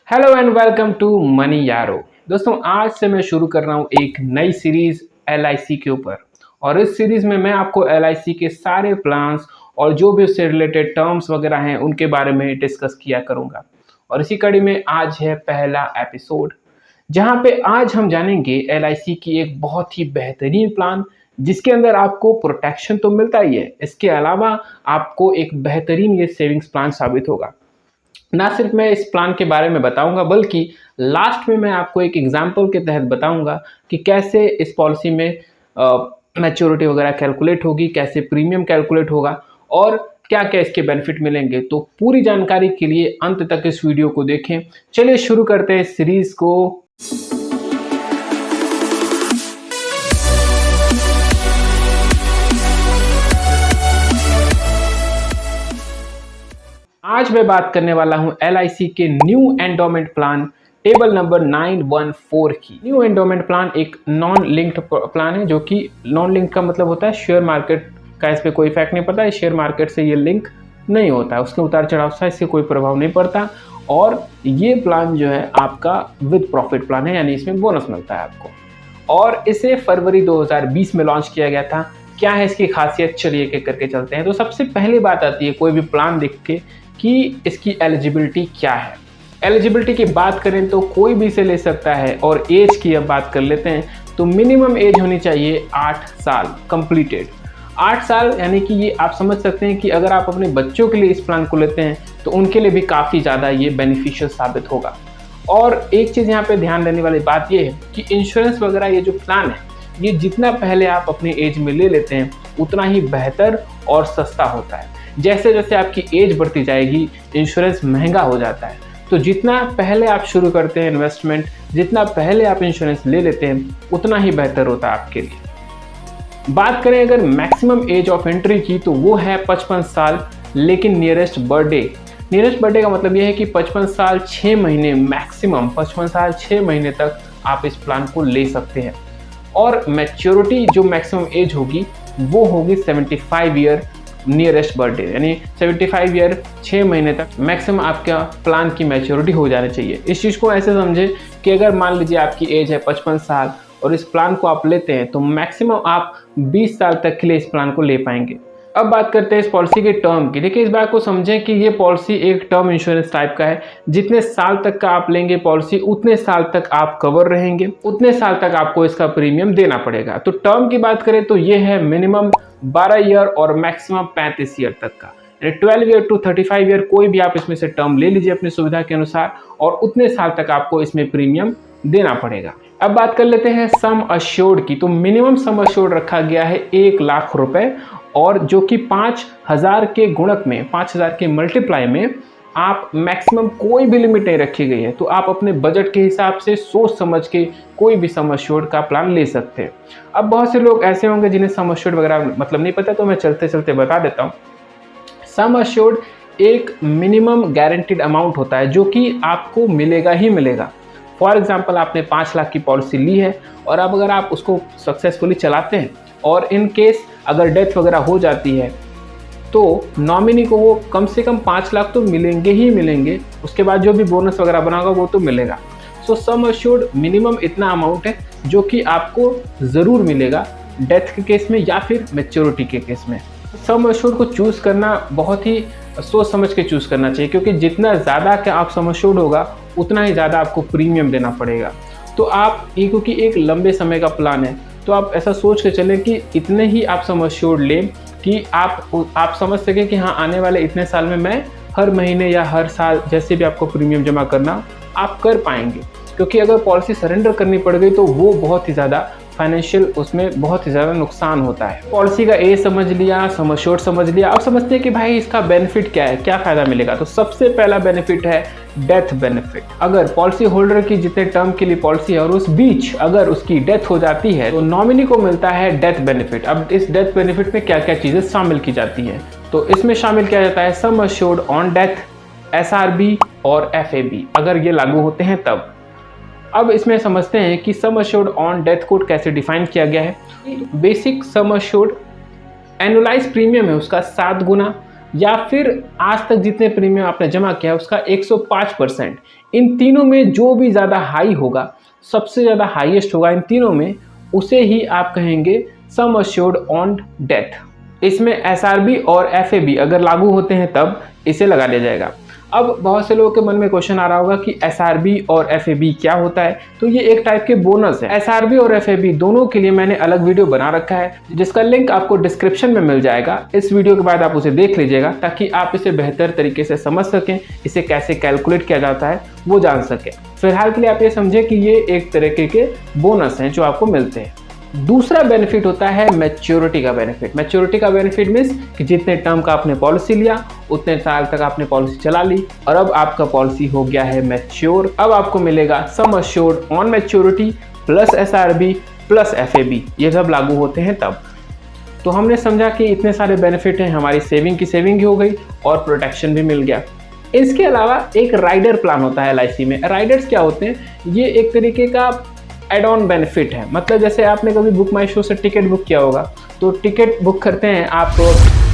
Hello and welcome to money यारो। दोस्तों, आज से मैं शुरू कर रहा हूँ एक नई सीरीज LIC के ऊपर। और इस सीरीज में मैं आपको LIC के सारे प्लान्स और जो भी उससे रिलेटेड टर्म्स वगैरह हैं उनके बारे में डिस्कस किया करूँगा। और इसी कड़ी में आज है पहला एपिसोड, जहाँ पे आज हम जानेंगे LIC की एक बहुत ही बेहतरीन प्लान, जिसके अंदर आपको प्रोटेक्शन तो मिलता ही है, इसके अलावा आपको एक बेहतरीन ये सेविंग्स प्लान साबित होगा। ना सिर्फ मैं इस प्लान के बारे में बताऊंगा, बल्कि लास्ट में मैं आपको एक एग्जांपल के तहत बताऊंगा कि कैसे इस पॉलिसी में मैच्योरिटी वगैरह कैलकुलेट होगी, कैसे प्रीमियम कैलकुलेट होगा और क्या क्या इसके बेनिफिट मिलेंगे। तो पूरी जानकारी के लिए अंत तक इस वीडियो को देखें। चलिए शुरू करते हैं इस सीरीज को। आज मैं बात करने वाला हूं LIC के new endowment plan table number 914 की। न्यू एंडोमेंट प्लान एक नॉन लिंक्ड प्लान है, जो कि नॉन लिंक्ड का मतलब होता है शेयर मार्केट का इस पर कोई इफेक्ट नहीं पड़ता है। शेयर मार्केट से ये लिंक नहीं होता है, उसके उतार चढ़ाव से इससे कोई प्रभाव नहीं पड़ता। और ये प्लान जो है आपका विद प्रॉफिट प्लान है, यानी इसमें बोनस मिलता है आपको। और इसे फरवरी 2020 में लॉन्च किया गया था। क्या है इसकी खासियत, चलिए एक करके चलते हैं। तो सबसे पहली बात आती है कोई भी प्लान देख के कि इसकी एलिजिबिलिटी क्या है। एलिजिबिलिटी की बात करें तो कोई भी इसे ले सकता है। और एज की अब बात कर लेते हैं तो मिनिमम एज होनी चाहिए 8 साल कंप्लीटेड। 8 साल यानी कि ये आप समझ सकते हैं कि अगर आप अपने बच्चों के लिए इस प्लान को लेते हैं तो उनके लिए भी काफ़ी ज़्यादा ये बेनिफिशियल साबित होगा। और एक चीज़ यहाँ पे ध्यान देने वाली बात ये है कि इंश्योरेंस वगैरह ये जो प्लान है, ये जितना पहले आप अपने एज में ले लेते हैं उतना ही बेहतर और सस्ता होता है। जैसे जैसे आपकी एज बढ़ती जाएगी इंश्योरेंस महंगा हो जाता है। तो जितना पहले आप शुरू करते हैं इन्वेस्टमेंट, जितना पहले आप इंश्योरेंस ले लेते हैं उतना ही बेहतर होता है आपके लिए। बात करें अगर मैक्सिमम एज ऑफ एंट्री की तो वो है 55 साल, लेकिन नियरेस्ट बर्थडे का मतलब ये है कि 55 साल 6 महीने, मैक्सिमम 55 साल 6 महीने तक आप इस प्लान को ले सकते हैं। और मैच्योरिटी जो मैक्सिमम एज होगी वो होगी 75 ईयर नियरेस्ट बर्थडे, यानी 75 ईयर 6 महीने तक मैक्सिमम आपका प्लान की मैच्योरिटी हो जानी चाहिए। इस चीज़ को ऐसे समझे कि अगर मान लीजिए आपकी एज है 55 साल और इस प्लान को आप लेते हैं तो मैक्सिमम आप 20 साल तक के लिए इस प्लान को ले पाएंगे। अब बात करते हैं इस पॉलिसी के टर्म की। देखिए, इस बात को समझें कि ये पॉलिसी एक टर्म इंश्योरेंस टाइप का है। जितने साल तक का आप लेंगे पॉलिसी, उतने साल तक आप कवर रहेंगे, उतने साल तक आपको इसका प्रीमियम देना पड़ेगा। तो टर्म की बात करें तो ये है मिनिमम 12 ईयर और मैक्सिमम 35 ईयर तक का, 12 ईयर टू 35 ईयर कोई भी आप इसमें से टर्म ले लीजिए अपनी सुविधा के अनुसार, और उतने साल तक आपको इसमें प्रीमियम देना पड़ेगा। अब बात कर लेते हैं सम अश्योर्ड की। तो मिनिमम सम अश्योर्ड रखा गया है 1 लाख रुपए, और जो कि 5000 के गुणक में, 5000 के मल्टीप्लाई में आप मैक्सिमम कोई भी लिमिट नहीं रखी गई है। तो आप अपने बजट के हिसाब से सोच समझ के कोई भी सम अश्योर्ड का प्लान ले सकते हैं। अब बहुत से लोग ऐसे होंगे जिन्हें सम अश्योर्ड वगैरह मतलब नहीं पता, तो मैं चलते चलते बता देता हूँ। सम अश्योर्ड एक मिनिमम गारंटीड अमाउंट होता है जो कि आपको मिलेगा ही मिलेगा। फॉर एग्जाम्पल, आपने 5 लाख की पॉलिसी ली है और अब अगर आप उसको सक्सेसफुली चलाते हैं और इन केस अगर डेथ वगैरह हो जाती है तो नॉमिनी को वो कम से कम 5 लाख तो मिलेंगे ही मिलेंगे। उसके बाद जो भी बोनस वगैरह बनागा वो तो मिलेगा। सो सम अश्योर्ड मिनिमम इतना अमाउंट है जो कि आपको ज़रूर मिलेगा डेथ के केस में या फिर मैच्योरिटी के केस में। सम अश्योर्ड को चूज़ करना बहुत ही सोच समझ के चूज़ करना चाहिए, क्योंकि जितना ज़्यादा का आप सम अश्योर्ड होगा उतना ही ज़्यादा आपको प्रीमियम देना पड़ेगा। तो आप ये, क्योंकि एक लंबे समय का प्लान है, तो आप ऐसा सोच के चलें कि इतने ही आप सम अश्योर्ड लें कि आप समझ सकें कि हाँ, आने वाले इतने साल में मैं हर महीने या हर साल जैसे भी आपको प्रीमियम जमा करना आप कर पाएंगे। क्योंकि अगर पॉलिसी सरेंडर करनी पड़ गई तो वो बहुत ही ज़्यादा फाइनेंशियल, उसमें बहुत ही ज़्यादा नुकसान होता है। पॉलिसी का एज समझ लिया, सम अश्योर्ड समझ लिया, अब समझते हैं कि भाई इसका बेनिफिट क्या है, क्या फ़ायदा मिलेगा। तो सबसे पहला बेनिफिट है डेथ बेनिफिट। अगर पॉलिसी होल्डर की जितने टर्म के लिए पॉलिसी है और उस बीच अगर उसकी डेथ हो जाती है तो नॉमिनी को मिलता है डेथ बेनिफिट। अब इस डेथ बेनिफिट में क्या क्या चीज़ें शामिल की जाती हैं, तो इसमें शामिल किया जाता है sum assured on death, SRB और FAB, अगर ये लागू होते हैं तब। अब इसमें समझते हैं कि sum assured on death code कैसे डिफाइन किया गया है। Basic sum assured annualise premium है उसका 7 गुना, या फिर आज तक जितने प्रीमियम आपने जमा किया है उसका 105%। इन तीनों में जो भी ज़्यादा हाई होगा, सबसे ज़्यादा हाईएस्ट होगा इन तीनों में, उसे ही आप कहेंगे सम अश्योर्ड ऑन डेथ। इसमें SRB और FAB अगर लागू होते हैं तब इसे लगा दिया जाएगा। अब बहुत से लोगों के मन में क्वेश्चन आ रहा होगा कि SRB और FAB क्या होता है। तो ये एक टाइप के बोनस है। SRB और FAB दोनों के लिए मैंने अलग वीडियो बना रखा है, जिसका लिंक आपको डिस्क्रिप्शन में मिल जाएगा। इस वीडियो के बाद आप उसे देख लीजिएगा ताकि आप इसे बेहतर तरीके से समझ सकें, इसे कैसे कैलकुलेट किया जाता है वो जान सकें। फिलहाल के लिए आप ये समझें कि ये एक तरीके के बोनस हैं जो आपको मिलते हैं। दूसरा बेनिफिट होता है मैच्योरिटी का बेनिफिट। मैच्योरिटी का बेनिफिट मीन्स कि जितने टर्म का आपने पॉलिसी लिया उतने साल तक आपने पॉलिसी चला ली और अब आपका पॉलिसी हो गया है मैच्योर। अब आपको मिलेगा sum assured on maturity plus SRB plus FAB, ये सब लागू होते हैं तब। तो हमने समझा कि इतने सारे बेनिफिट हैं, हमारी सेविंग की सेविंग ही हो गई और प्रोटेक्शन भी मिल गया। इसके अलावा एक राइडर प्लान होता है LIC में। राइडर्स क्या होते हैं? ये एक तरीके का एड ऑन बेनिफिट है। मतलब जैसे आपने कभी बुक माई शो से टिकट बुक किया होगा, तो टिकट बुक करते हैं आप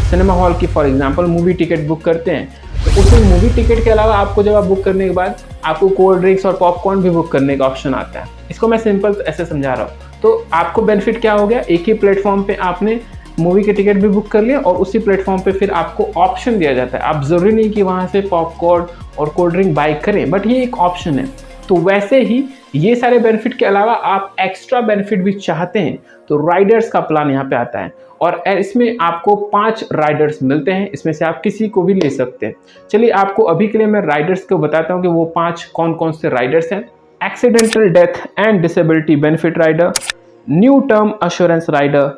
सिनेमा हॉल की, for example movie ticket book करते हैं, तो उस मूवी टिकट के अलावा आपको जब आप बुक करने के बाद आपको कोल्ड ड्रिंक्स और पॉपकॉर्न भी बुक करने का ऑप्शन आता है। इसको मैं सिंपल ऐसे समझा रहा हूँ। तो आपको बेनिफिट क्या हो गया? एक ही प्लेटफॉर्म पे आपने मूवी के टिकट भी बुक कर लिया और उसी प्लेटफॉर्म पे फिर आपको ऑप्शन दिया जाता है। आप ज़रूरी नहीं कि वहाँ से पॉपकॉर्न और कोल्ड ड्रिंक बाई करें, बट ये एक ऑप्शन है। तो वैसे ही ये सारे बेनिफिट के अलावा आप एक्स्ट्रा बेनिफिट भी चाहते हैं तो राइडर्स का प्लान यहाँ पे आता है और इसमें आपको 5 राइडर्स मिलते हैं। इसमें से आप किसी को भी ले सकते हैं। चलिए आपको अभी के लिए मैं राइडर्स को बताता हूँ कि वो 5 कौन कौन से राइडर्स हैं। Accidental death and disability benefit rider, new term assurance rider,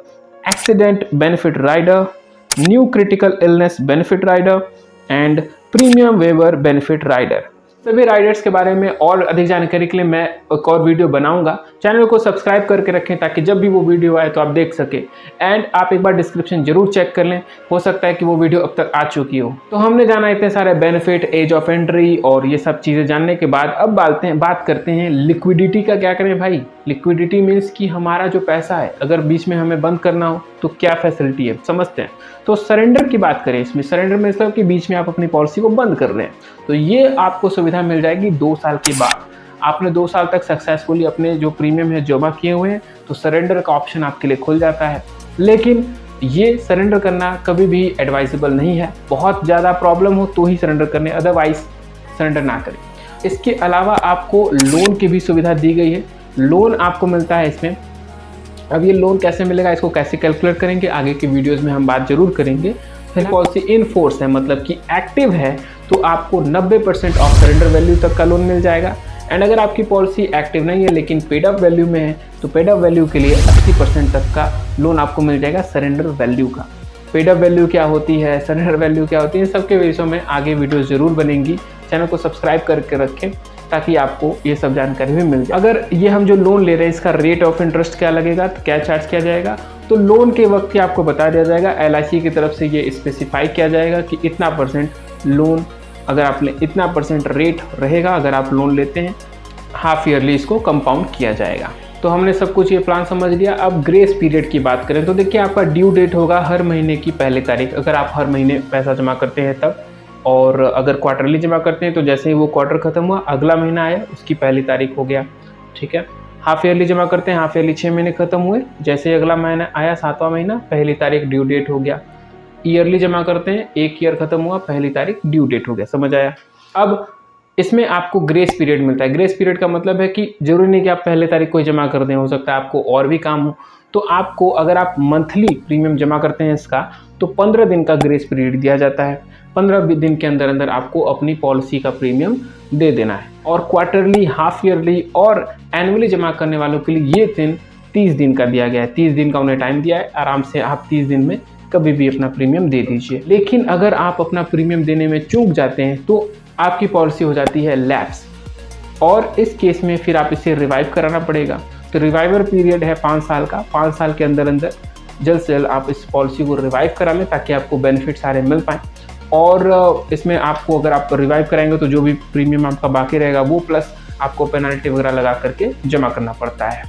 accident benefit rider, new critical illness benefit rider and premium waiver benefit rider. सभी राइडर्स के बारे में और अधिक जानकारी के लिए मैं एक और वीडियो बनाऊंगा। चैनल को सब्सक्राइब करके रखें ताकि जब भी वो वीडियो आए तो आप देख सके। एंड आप एक बार डिस्क्रिप्शन जरूर चेक कर लें, हो सकता है कि वो वीडियो अब तक आ चुकी हो। तो हमने जाना इतने सारे बेनिफिट, एज ऑफ एंट्री और ये सब चीज़ें जानने के बाद अब बात करते हैं लिक्विडिटी का। क्या करें भाई? लिक्विडिटी मीन्स कि हमारा जो पैसा है अगर बीच में हमें बंद करना हो तो क्या फैसिलिटी है, समझते हैं। तो सरेंडर की बात करें, इसमें सरेंडर में मतलब कि बीच में आप अपनी पॉलिसी को बंद कर रहे हैं, तो ये आपको सुविधा मिल जाएगी 2 साल के बाद। आपने 2 साल तक सक्सेसफुली अपने जो प्रीमियम है जमा किए हुए हैं तो सरेंडर का ऑप्शन आपके लिए खुल जाता है। लेकिन ये सरेंडर करना कभी भी एडवाइजेबल नहीं है। बहुत ज़्यादा प्रॉब्लम हो तो ही सरेंडर करने, अदरवाइज सरेंडर ना करें। इसके अलावा आपको लोन की भी सुविधा दी गई है। लोन आपको मिलता है इसमें। अब ये लोन कैसे मिलेगा, इसको कैसे कैलकुलेट करेंगे, आगे की वीडियोस में हम बात जरूर करेंगे। फिर पॉलिसी इन फोर्स है, मतलब कि एक्टिव है, तो आपको 90% ऑफ सरेंडर वैल्यू तक का लोन मिल जाएगा। एंड अगर आपकी पॉलिसी एक्टिव नहीं है लेकिन पेड अप वैल्यू में है तो पेड अप वैल्यू के लिए 80% तक का लोन आपको मिल जाएगा सरेंडर वैल्यू का। पेड अप वैल्यू क्या होती है, सरेंडर वैल्यू क्या होती है, इन सबके विषयों में आगे वीडियो जरूर बनेंगी। चैनल को सब्सक्राइब करके रखें ताकि आपको ये सब जानकारी भी मिल जाए। अगर ये हम जो लोन ले रहे हैं इसका रेट ऑफ इंटरेस्ट क्या लगेगा, तो क्या चार्ज किया जाएगा, तो लोन के वक्त ही आपको बता दिया जाएगा। LIC की तरफ से ये स्पेसिफाई किया जाएगा कि इतना % लोन, अगर आपने इतना % रेट रहेगा अगर आप लोन लेते हैं। हाफ ईयरली इसको कंपाउंड किया जाएगा। तो हमने सब कुछ ये प्लान समझ लिया। अब ग्रेस पीरियड की बात करें तो देखिए आपका ड्यू डेट होगा हर महीने की पहली तारीख, अगर आप हर महीने पैसा जमा करते हैं तब। और अगर क्वार्टरली जमा करते हैं तो जैसे ही वो क्वार्टर खत्म हुआ अगला महीना आया उसकी पहली तारीख हो गया, ठीक है। हाफ ईयरली जमा करते हैं, हाफ ईयरली 6 महीने खत्म हुए, जैसे ही अगला महीना आया 7वां महीना पहली तारीख ड्यू डेट हो गया। ईयरली जमा करते हैं, 1 ईयर खत्म हुआ पहली तारीख ड्यू डेट हो गया, समझ आया। अब इसमें आपको ग्रेस पीरियड मिलता है। ग्रेस पीरियड का मतलब है कि जरूरी नहीं कि आप पहले तारीख को ही जमा कर दें, हो सकता है आपको और भी काम हो। तो आपको अगर आप मंथली प्रीमियम जमा करते हैं इसका तो 15 दिन का ग्रेस पीरियड दिया जाता है। 15 दिन के अंदर अंदर आपको अपनी पॉलिसी का प्रीमियम दे देना है। और क्वार्टरली, हाफ ईयरली और एनुअली जमा करने वालों के लिए ये दिन 30 दिन का दिया गया है। 30 दिन का उन्हें टाइम दिया है, आराम से आप 30 दिन में कभी भी अपना प्रीमियम दे दीजिए। लेकिन अगर आप अपना प्रीमियम देने में चूक जाते हैं तो आपकी पॉलिसी हो जाती है लैप्स, और इस केस में फिर आप इसे रिवाइव कराना पड़ेगा। तो रिवाइवर पीरियड है 5 साल का। 5 साल के अंदर अंदर जल्द से जल्द आप इस पॉलिसी को रिवाइव करा लें ताकि आपको बेनिफिट सारे मिल पाएँ। और इसमें आपको अगर आप रिवाइव कराएंगे तो जो भी प्रीमियम आपका बाकी रहेगा वो प्लस आपको पेनल्टी वगैरह लगा करके जमा करना पड़ता है।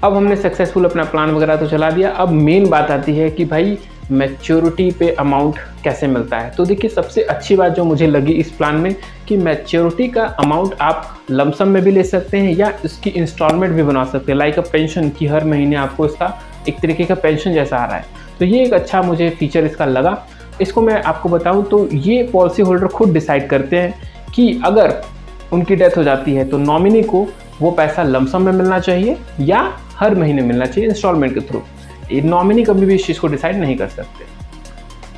अब हमने सक्सेसफुल अपना प्लान वगैरह तो चला दिया। अब मेन बात आती है कि भाई मैच्योरिटी पे अमाउंट कैसे मिलता है। तो देखिए सबसे अच्छी बात जो मुझे लगी इस प्लान में कि मैच्योरिटी का अमाउंट आप लमसम में भी ले सकते हैं या इसकी इंस्टॉलमेंट भी बना सकते हैं, लाइक अ पेंशन की हर महीने आपको इसका एक तरीके का पेंशन जैसा आ रहा है। तो ये एक अच्छा मुझे फीचर इसका लगा। इसको मैं आपको बताऊं तो ये पॉलिसी होल्डर खुद डिसाइड करते हैं कि अगर उनकी डेथ हो जाती है तो नॉमिनी को वो पैसा लमसम में मिलना चाहिए या हर महीने मिलना चाहिए इंस्टॉलमेंट के थ्रू। ये नॉमिनी कभी भी इस चीज़ को डिसाइड नहीं कर सकते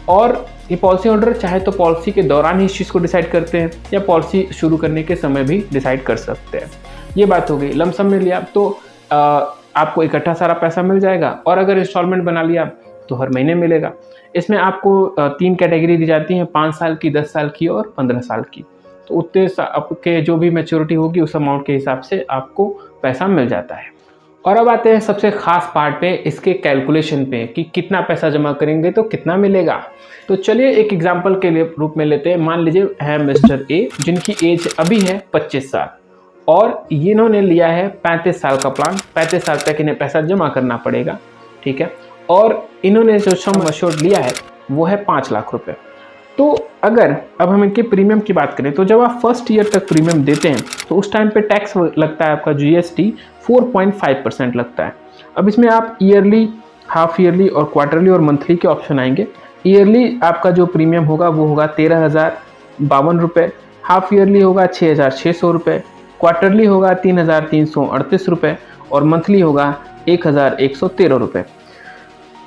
और ये पॉलिसी होल्डर चाहे तो पॉलिसी के दौरान ही इस चीज़ को डिसाइड करते हैं या पॉलिसी शुरू करने के समय भी डिसाइड कर सकते हैं। ये बात हो गई। लमसम में लिया तो आपको इकट्ठा सारा पैसा मिल जाएगा और अगर इंस्टॉलमेंट बना लिया तो हर महीने मिलेगा। इसमें आपको 3 कैटेगरी दी जाती हैं, 5 साल की, 10 साल की और 15 साल की। तो उतने आपके जो भी मैच्योरिटी होगी उस अमाउंट के हिसाब से आपको पैसा मिल जाता है। और अब आते हैं सबसे खास पार्ट पे, इसके कैलकुलेशन पे कि कितना पैसा जमा करेंगे तो कितना मिलेगा। तो चलिए एक एग्जांपल के लिए रूप में लेते हैं। मान लीजिए है मिस्टर ए जिनकी एज अभी है 25 साल और इन्होंने लिया है 35 साल का प्लान। 35 साल तक इन्हें पैसा जमा करना पड़ेगा, ठीक है। और इन्होंने जो सम एश्योर्ड लिया है वो है 5 लाख रुपए। तो अगर अब हम इनके प्रीमियम की बात करें तो जब आप फर्स्ट ईयर तक प्रीमियम देते हैं तो उस टाइम पे टैक्स लगता है आपका GST 4.5% लगता है। अब इसमें आप ईयरली, हाफ ईयरली और क्वार्टरली और मंथली के ऑप्शन आएंगे। ईयरली आपका जो प्रीमियम होगा वो होगा 13,052 रुपये, हाफ ईयरली होगा 6,600 रुपये, क्वार्टरली होगा 3,338 रुपये और मंथली होगा 1,113 रुपये।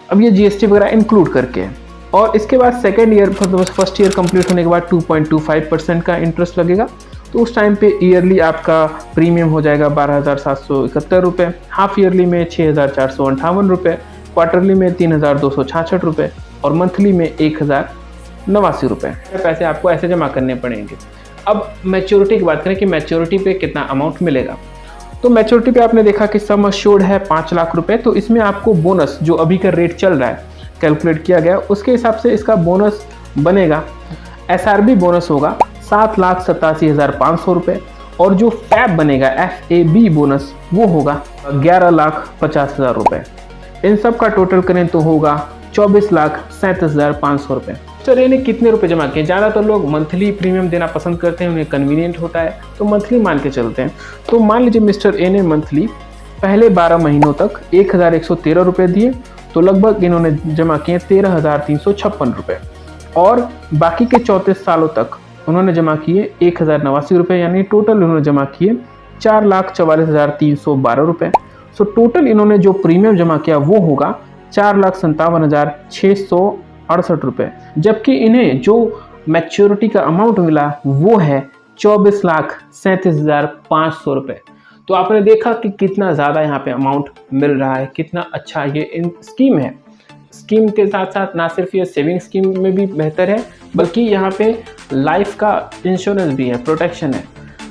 अब ये GST वगैरह इंक्लूड करके है। और इसके बाद सेकेंड ईयर मतलब फर्स्ट ईयर कंप्लीट होने के बाद 2.25% का इंटरेस्ट लगेगा। तो उस टाइम पे ईयरली आपका प्रीमियम हो जाएगा 12,771 रुपये, हाफ ईयरली में 6,458 रुपये, क्वार्टरली में 3,266 रुपये और मंथली में 1,089 रुपये। पैसे आपको ऐसे जमा करने पड़ेंगे। अब मैच्योरिटी की बात करें कि मैच्योरिटी पे कितना अमाउंट मिलेगा। तो मैच्योरिटी पे आपने देखा कि सम एश्योर्ड है 5 लाख रुपए। तो इसमें आपको बोनस जो अभी का रेट चल रहा है कैलकुलेट किया गया उसके हिसाब से इसका बोनस बनेगा। SRB बोनस होगा 7,87,500 रुपये और जो फैब बनेगा FAB बोनस वो होगा 11,50,000 रुपये। इन सब का टोटल करें तो होगा 24,37,500 रुपये। तो इन्होंने कितने रुपए जमा किए? ज़्यादातर लोग मंथली प्रीमियम देना पसंद करते हैं, उन्हें कन्वीनियंट होता है तो मंथली मान के चलते हैं। तो मान लीजिए मिस्टर ए ने मंथली पहले 12 महीनों तक 1,113 रुपये दिए तो लगभग इन्होंने जमा किए 13,356 रुपये और बाकी के 34 सालों तक उन्होंने जमा किए 1,089 रुपये, यानी टोटल उन्होंने जमा किए 4,44,312 रुपये। सो टोटल इन्होंने जो प्रीमियम जमा किया वो होगा 4,57,668 रुपये, जबकि इन्हें जो मैच्योरिटी का अमाउंट मिला वो है 24,37,500 रुपये। तो आपने देखा कि कितना ज़्यादा यहाँ पे अमाउंट मिल रहा है, कितना अच्छा ये स्कीम है। स्कीम के साथ साथ ना सिर्फ ये सेविंग स्कीम में भी बेहतर है बल्कि यहाँ पे लाइफ का इंश्योरेंस भी है, प्रोटेक्शन है।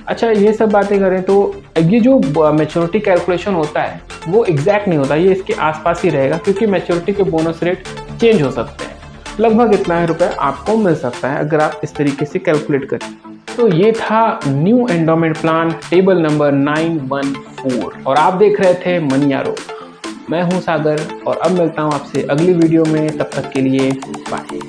अच्छा, ये सब बातें करें तो ये जो मैच्योरिटी कैलकुलेशन होता है वो एग्जैक्ट नहीं होता, ये इसके आसपास ही रहेगा क्योंकि मैच्योरिटी के बोनस रेट चेंज हो सकते हैं। लगभग इतना ही रुपये आपको मिल सकता है अगर आप इस तरीके से कैलकुलेट करें। तो ये था new endowment plan table number 914 और आप देख रहे थे मनी आरो। मैं हूं सागर और अब मिलता हूं आपसे अगली वीडियो में, तब तक के लिए बाय।